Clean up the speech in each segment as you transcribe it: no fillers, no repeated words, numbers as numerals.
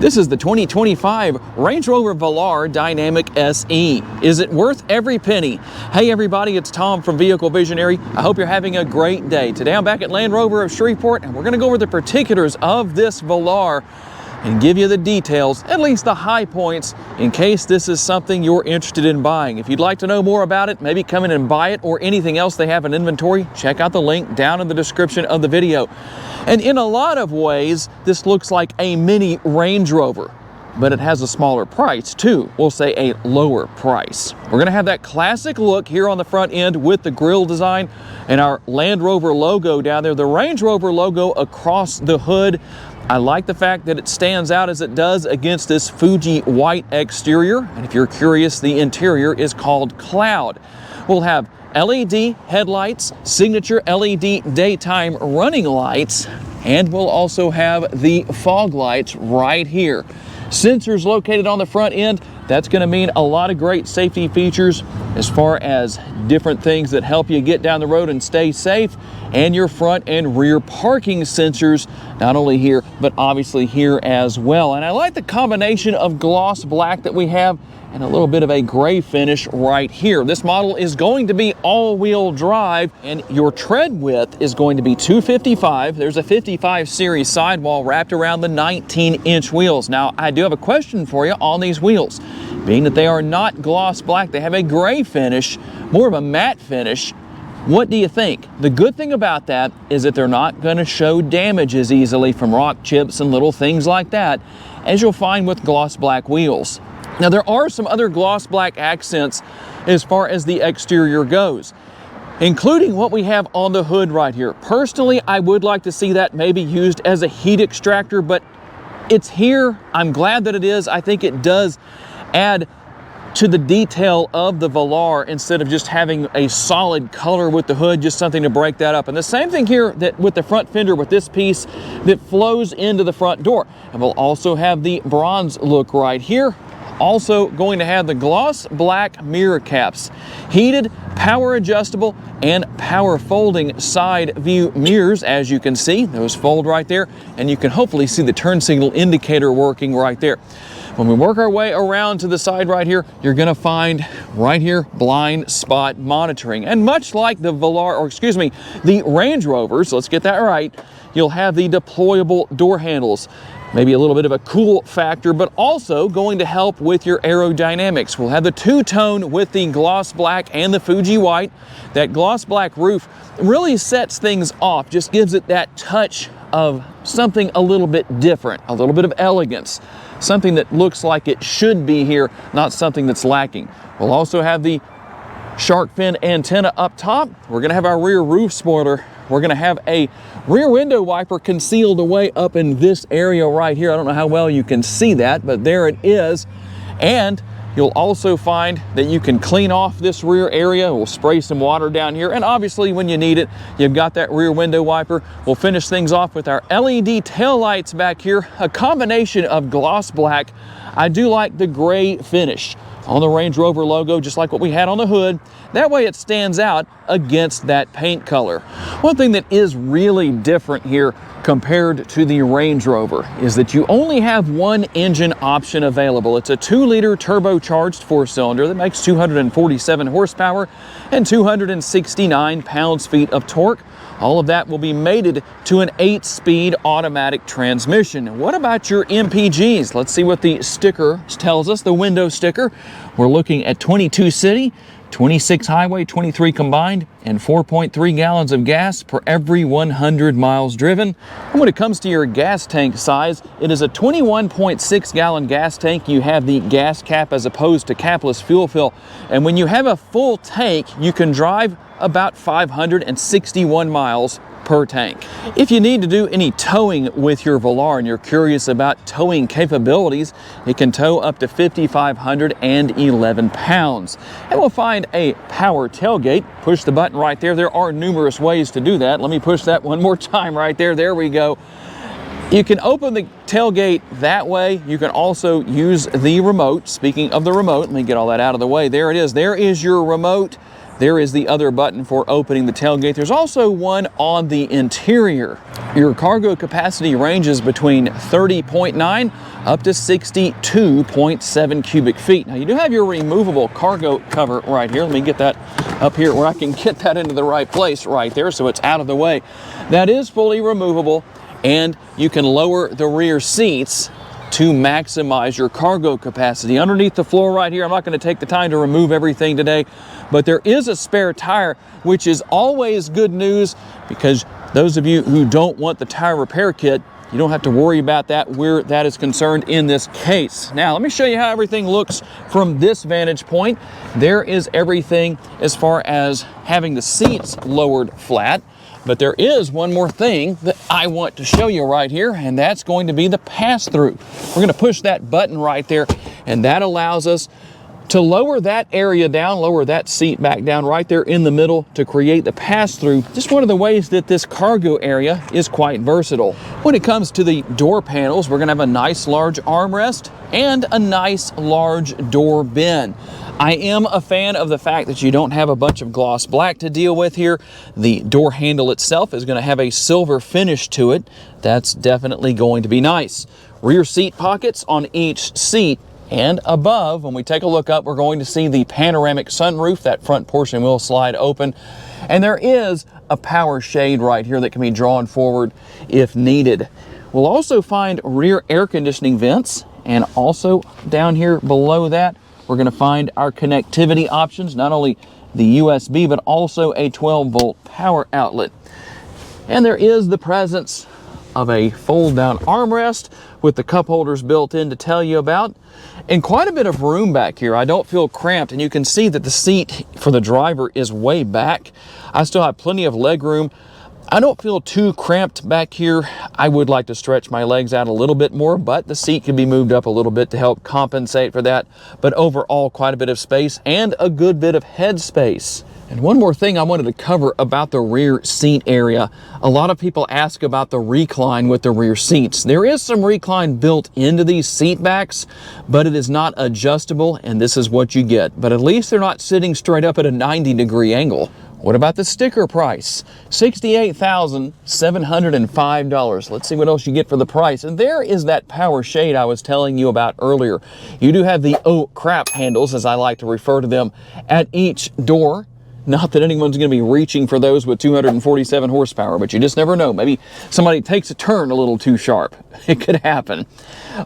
This is the 2025 Range Rover Velar Dynamic SE. Is it worth every penny? Hey everybody, it's Tom from Vehicle Visionary. I hope you're having a great day. Today I'm back at Land Rover of Shreveport and we're going to go over the particulars of this Velar and give you the details, at least the high points, in case this is something you're interested in buying. If you'd like to know more about it, maybe come in and buy it or anything else they have in inventory, check out the link down in the description of the video. And in a lot of ways, this looks like a mini Range Rover, but it has a smaller price too. We'll say a lower price. We're gonna have that classic look here on the front end with the grille design and our Land Rover logo down there, the Range Rover logo across the hood. I like the fact that it stands out as it does against this Fuji white exterior. And if you're curious, the interior is called Cloud. We'll have LED headlights, signature LED daytime running lights, and we'll also have the fog lights right here. Sensors located on the front end. That's going to mean a lot of great safety features as far as different things that help you get down the road and stay safe, and your front and rear parking sensors, not only here, but obviously here as well. And I like the combination of gloss black that we have and a little bit of a gray finish right here. This model is going to be all-wheel drive, and your tread width is going to be 255. There's a 55 series sidewall wrapped around the 19-inch wheels. Now, I do have a question for you on these wheels. Being that they are not gloss black, they have a gray finish, more of a matte finish. What do you think? The good thing about that is that they're not going to show damage as easily from rock chips and little things like that as you'll find with gloss black wheels. Now, there are some other gloss black accents as far as the exterior goes, including what we have on the hood right here. Personally, I would like to see that maybe used as a heat extractor, but it's here. I'm glad that it is. I think it does add to the detail of the Velar instead of just having a solid color with the hood, just something to break that up. And the same thing here that with the front fender with this piece that flows into the front door. And we'll also have the bronze look right here. Also going to have the gloss black mirror caps, heated, power adjustable, and power folding side view mirrors. As you can see, those fold right there, and you can hopefully see the turn signal indicator working right there. When we work our way around to the side right here, you're going to find right here blind spot monitoring. And much like the Velar, or excuse me, the Range Rovers, let's get that right, you'll have the deployable door handles. Maybe a little bit of a cool factor, but also going to help with your aerodynamics. We'll have the two-tone with the gloss black and the Fuji white. That gloss black roof really sets things off, just gives it that touch of something a little bit different, a little bit of elegance, something that looks like it should be here, not something that's lacking. We'll also have the shark fin antenna up top. We're going to have our rear roof spoiler. We're going to have a rear window wiper concealed away up in this area right here. I don't know how well you can see that, but there it is. And you'll also find that you can clean off this rear area. We'll spray some water down here. And obviously when you need it, you've got that rear window wiper. We'll finish things off with our LED tail lights back here, a combination of gloss black. I do like the gray finish on the Range Rover logo, just like what we had on the hood. That way it stands out against that paint color. One thing that is really different here compared to the Range Rover is that you only have one engine option available. It's a 2-liter turbocharged 4-cylinder that makes 247 horsepower and 269 pounds-feet of torque. All of that will be mated to an 8-speed automatic transmission. What about your MPGs? Let's see what the sticker tells us, the window sticker. We're looking at 22 city, 26 highway, 23 combined, and 4.3 gallons of gas per every 100 miles driven. And when it comes to your gas tank size, it is a 21.6 gallon gas tank. You have the gas cap as opposed to capless fuel fill. And when you have a full tank, you can drive about 561 miles per tank. If you need to do any towing with your Velar and you're curious about towing capabilities, it can tow up to 5,511 pounds. And we'll find a power tailgate. Push the button right there. There are numerous ways to do that. Let me push that one more time right there. There we go. You can open the tailgate that way. You can also use the remote. Speaking of the remote, let me get all that out of the way. There it is. There is your remote there is the other button for opening the tailgate. There's also one on the interior. Your cargo capacity ranges between 30.9 up to 62.7 cubic feet. Now you do have your removable cargo cover right here. Let me get that up here where I can get that into the right place right there so it's out of the way. That is fully removable, and you can lower the rear seats to maximize your cargo capacity. Underneath the floor right here, I'm not going to take the time to remove everything today, but there is a spare tire, which is always good news, because those of you who don't want the tire repair kit, you don't have to worry about that where that is concerned in this case. Now, let me show you how everything looks from this vantage point. There is everything as far as having the seats lowered flat. But there is one more thing that I want to show you right here, and that's going to be the pass-through. We're going to push that button right there, and that allows us to lower that area down, lower that seat back down right there in the middle to create the pass-through. Just one of the ways that this cargo area is quite versatile. When it comes to the door panels, we're going to have a nice large armrest and a nice large door bin. I am a fan of the fact that you don't have a bunch of gloss black to deal with here. The door handle itself is going to have a silver finish to it. That's definitely going to be nice. Rear seat pockets on each seat, and above, when we take a look up, we're going to see the panoramic sunroof. That front portion will slide open. And there is a power shade right here that can be drawn forward if needed. We'll also find rear air conditioning vents, and also down here below that, we're going to find our connectivity options, not only the USB, but also a 12-volt power outlet. And there is the presence of a fold-down armrest with the cup holders built in to tell you about, and quite a bit of room back here. I don't feel cramped, and you can see that the seat for the driver is way back. I still have plenty of leg room. I don't feel too cramped back here. I would like to stretch my legs out a little bit more, but the seat can be moved up a little bit to help compensate for that. But overall, quite a bit of space and a good bit of head space. And one more thing I wanted to cover about the rear seat area. A lot of people ask about the recline with the rear seats. There is some recline built into these seat backs, but it is not adjustable, and this is what you get. But at least they're not sitting straight up at a 90-degree angle. What about the sticker price? $68,705. Let's see what else you get for the price. And there is that power shade I was telling you about earlier. You do have the oh crap handles, as I like to refer to them, at each door. Not that anyone's going to be reaching for those with 247 horsepower, but you just never know. Maybe somebody takes a turn a little too sharp. It could happen.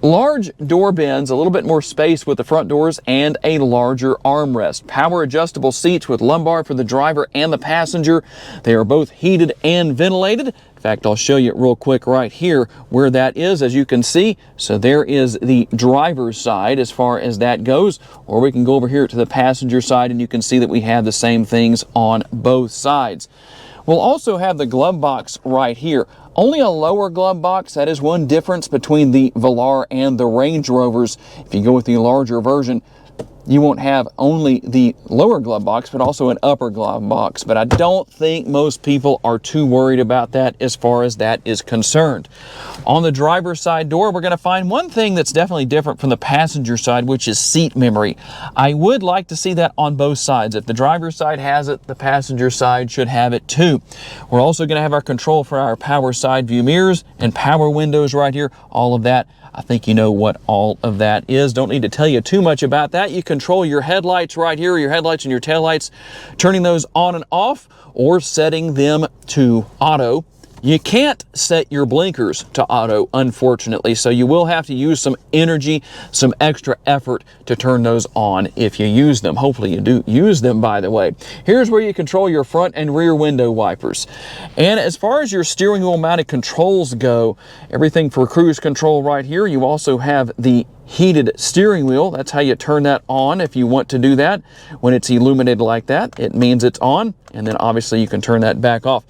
Large door bins, a little bit more space with the front doors, and a larger armrest. Power adjustable seats with lumbar for the driver and the passenger. They are both heated and ventilated. In fact, I'll show you real quick right here where that is, as you can see. So there is the driver's side as far as that goes, or we can go over here to the passenger side, and you can see that we have the same things on both sides. We'll also have the glove box right here. Only a lower glove box. That is one difference between the Velar and the Range Rovers. If you go with the larger version, you won't have only the lower glove box, but also an upper glove box. But I don't think most people are too worried about that as far as that is concerned. On the driver's side door, we're going to find one thing that's definitely different from the passenger side, which is seat memory. I would like to see that on both sides. If the driver's side has it, the passenger side should have it too. We're also going to have our control for our power side view mirrors and power windows right here. All of that, I think you know what all of that is. Don't need to tell you too much about that. You control your headlights right here, your headlights and your taillights, turning those on and off or setting them to auto. You can't set your blinkers to auto, unfortunately, so you will have to use some energy, some extra effort to turn those on if you use them. Hopefully you do use them, by the way. Here's where you control your front and rear window wipers. And as far as your steering wheel mounted controls go, everything for cruise control right here. You also have the heated steering wheel. That's how you turn that on if you want to do that. When it's illuminated like that, it means it's on, and then obviously you can turn that back off.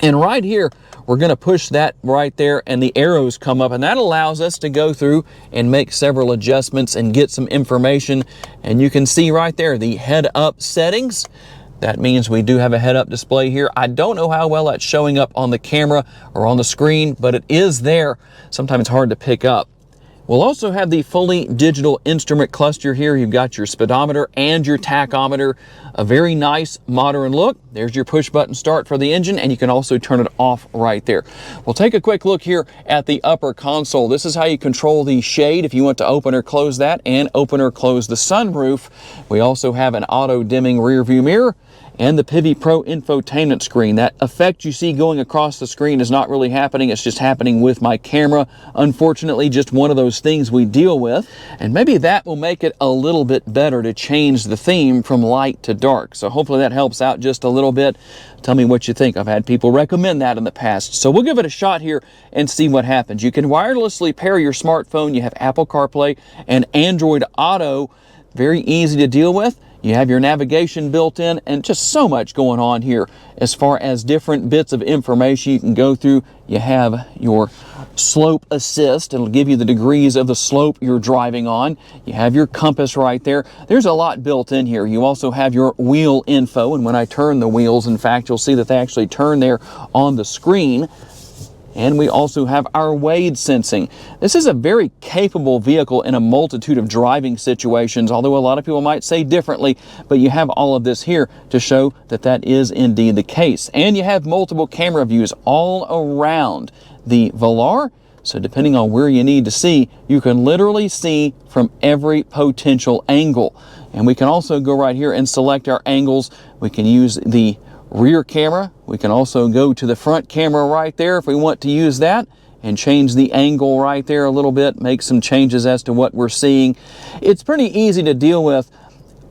And right here, we're going to push that right there, and the arrows come up, and that allows us to go through and make several adjustments and get some information. And you can see right there the head-up settings. That means we do have a head-up display here. I don't know how well that's showing up on the camera or on the screen, but it is there. Sometimes it's hard to pick up. We'll also have the fully digital instrument cluster here. You've got your speedometer and your tachometer. A very nice modern look. There's your push button start for the engine, and you can also turn it off right there. We'll take a quick look here at the upper console. This is how you control the shade if you want to open or close that, and open or close the sunroof. We also have an auto dimming rear view mirror and the Pivi Pro infotainment screen. That effect you see going across the screen is not really happening. It's just happening with my camera. Unfortunately, just one of those things we deal with. And maybe that will make it a little bit better to change the theme from light to dark. So hopefully that helps out just a little bit. Tell me what you think. I've had people recommend that in the past. So we'll give it a shot here and see what happens. You can wirelessly pair your smartphone. You have Apple CarPlay and Android Auto. Very easy to deal with. You have your navigation built in, and just so much going on here as far as different bits of information you can go through. You have your slope assist. It'll give you the degrees of the slope you're driving on. You have your compass right there. There's a lot built in here. You also have your wheel info, and when I turn the wheels, in fact, you'll see that they actually turn there on the screen. And we also have our Wade sensing. This is a very capable vehicle in a multitude of driving situations, although a lot of people might say differently, but you have all of this here to show that that is indeed the case. And you have multiple camera views all around the Velar. So depending on where you need to see, you can literally see from every potential angle. And we can also go right here and select our angles. We can use the rear camera. We can also go to the front camera right there if we want to use that, and change the angle right there a little bit, make some changes as to what we're seeing. It's pretty easy to deal with.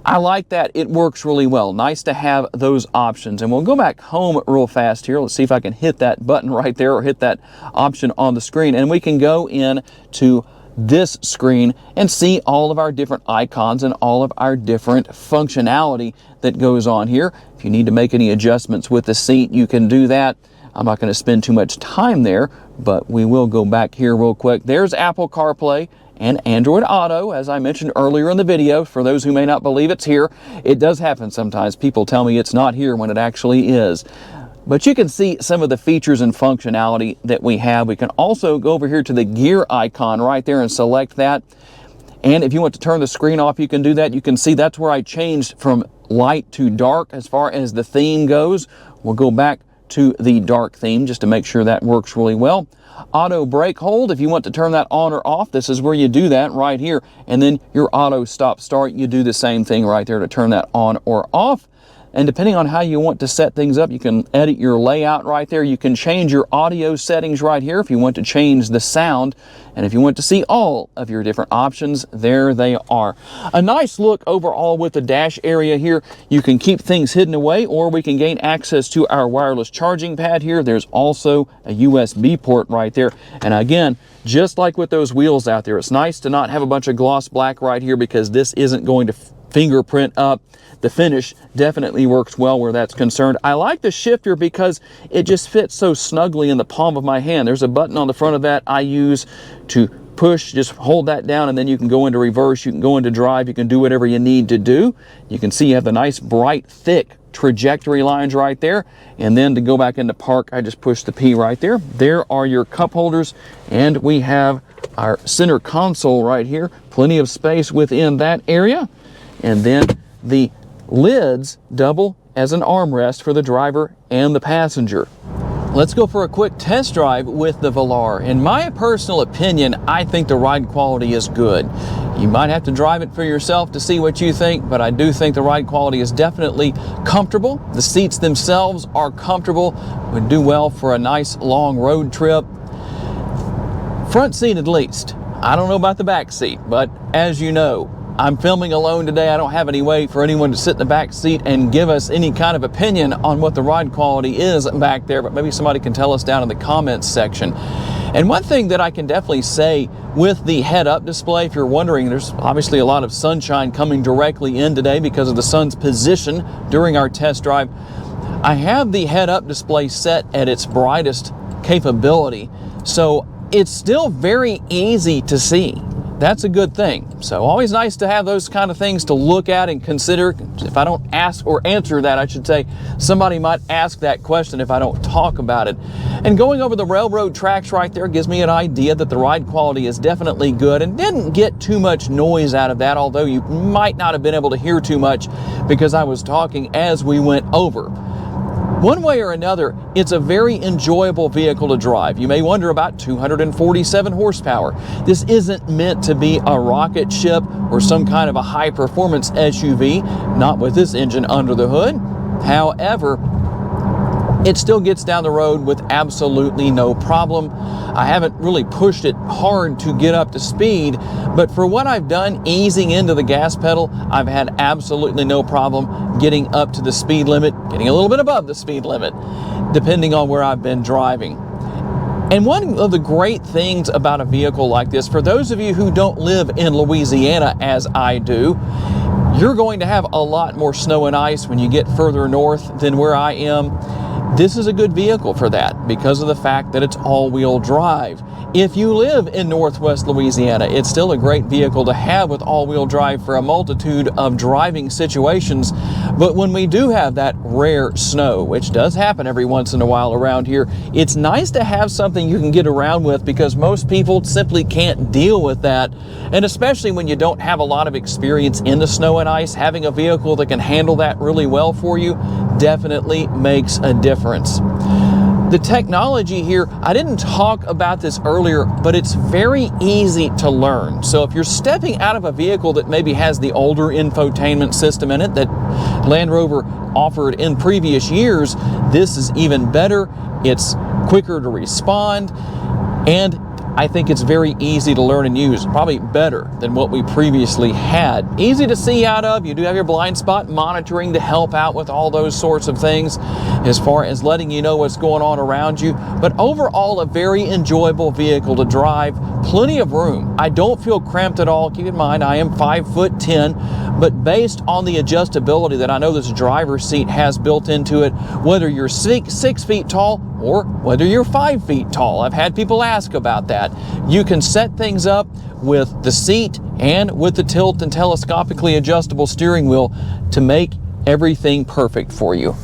I like that. It works really well. Nice to have those options. And we'll go back home real fast here. Let's see if I can hit that button right there, or hit that option on the screen, and we can go in to this screen and see all of our different icons and all of our different functionality that goes on here. If you need to make any adjustments with the seat, you can do that. I'm not going to spend too much time there, but we will go back here real quick. There's Apple CarPlay and Android Auto, as I mentioned earlier in the video. For those who may not believe it's here, it does happen sometimes. People tell me it's not here when it actually is. But you can see some of the features and functionality that we have. We can also go over here to the gear icon right there and select that. And if you want to turn the screen off, you can do that. You can see that's where I changed from light to dark as far as the theme goes. We'll go back to the dark theme just to make sure that works really well. Auto brake hold, if you want to turn that on or off, this is where you do that right here. And then your auto stop start, you do the same thing right there to turn that on or off. And depending on how you want to set things up, you can edit your layout right there. You can change your audio settings right here if you want to change the sound. And if you want to see all of your different options, there they are. A nice look overall with the dash area here. You can keep things hidden away, or we can gain access to our wireless charging pad here. There's also a USB port right there. And again, just like with those wheels out there, it's nice to not have a bunch of gloss black right here, because this isn't going to fingerprint up. The finish definitely works well where that's concerned. I like the shifter because it just fits so snugly in the palm of my hand. There's a button on the front of that I use to push. Just hold that down, and then you can go into reverse, you can go into drive, you can do whatever you need to do. You can see you have the nice bright thick trajectory lines right there. And then to go back into park, I just push the P right there. There are your cup holders, and we have our center console right here. Plenty of space within that area. And then the lids double as an armrest for the driver and the passenger. Let's go for a quick test drive with the Velar. In my personal opinion, I think the ride quality is good. You might have to drive it for yourself to see what you think, but I do think the ride quality is definitely comfortable. The seats themselves are comfortable, would do well for a nice long road trip. Front seat at least. I don't know about the back seat, but as you know, I'm filming alone today. I don't have any way for anyone to sit in the back seat and give us any kind of opinion on what the ride quality is back there, but maybe somebody can tell us down in the comments section. And one thing that I can definitely say with the head-up display, if you're wondering, there's obviously a lot of sunshine coming directly in today because of the sun's position during our test drive. I have the head-up display set at its brightest capability, so it's still very easy to see. that's a good thing. So always nice to have those kind of things to look at and consider. If I don't ask or answer that, I should say, somebody might ask that question if I don't talk about it. And going over the railroad tracks right there gives me an idea that the ride quality is definitely good and didn't get too much noise out of that, although you might not have been able to hear too much because I was talking as we went over. One way or another, it's a very enjoyable vehicle to drive. You may wonder about 247 horsepower. This isn't meant to be a rocket ship or some kind of a high-performance SUV, not with this engine under the hood. However, it still gets down the road with absolutely no problem. I haven't really pushed it hard to get up to speed, but for what I've done easing into the gas pedal, I've had absolutely no problem getting up to the speed limit, getting a little bit above the speed limit, depending on where I've been driving. And one of the great things about a vehicle like this, for those of you who don't live in Louisiana as I do, you're going to have a lot more snow and ice when you get further north than where I am. This is a good vehicle for that because of the fact that it's all-wheel drive. If you live in Northwest Louisiana, it's still a great vehicle to have with all-wheel drive for a multitude of driving situations. But when we do have that rare snow, which does happen every once in a while around here, it's nice to have something you can get around with because most people simply can't deal with that. And especially when you don't have a lot of experience in the snow and ice, having a vehicle that can handle that really well for you definitely makes a difference. The technology here, I didn't talk about this earlier, but it's very easy to learn. So if you're stepping out of a vehicle that maybe has the older infotainment system in it that Land Rover offered in previous years, this is even better. It's quicker to respond, and I think it's very easy to learn and use, probably better than what we previously had. Easy to see out of. You do have your blind spot monitoring to help out with all those sorts of things as far as letting you know what's going on around you. But overall, a very enjoyable vehicle to drive. Plenty of room. I don't feel cramped at all. Keep in mind, I am 5'10", but based on the adjustability that I know this driver's seat has built into it, whether you're 6 feet tall or whether you're 5 feet tall, I've had people ask about that. You can set things up with the seat and with the tilt and telescopically adjustable steering wheel to make everything perfect for you.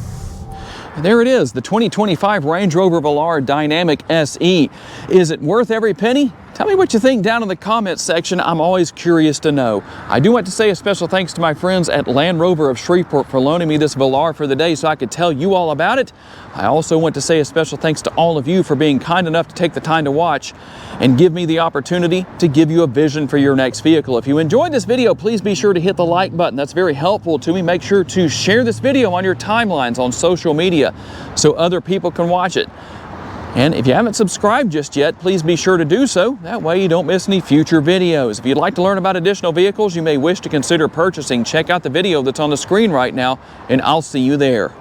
And there it is, the 2025 Range Rover Velar Dynamic SE. Is it worth every penny? Tell me what you think down in the comments section. I'm always curious to know. I do want to say a special thanks to my friends at Land Rover of Shreveport for loaning me this Velar for the day so I could tell you all about it. I also want to say a special thanks to all of you for being kind enough to take the time to watch and give me the opportunity to give you a vision for your next vehicle. If you enjoyed this video, please be sure to hit the like button. That's very helpful to me. Make sure to share this video on your timelines on social media so other people can watch it. And if you haven't subscribed just yet, please be sure to do so. That way you don't miss any future videos. If you'd like to learn about additional vehicles you may wish to consider purchasing, check out the video that's on the screen right now, and I'll see you there.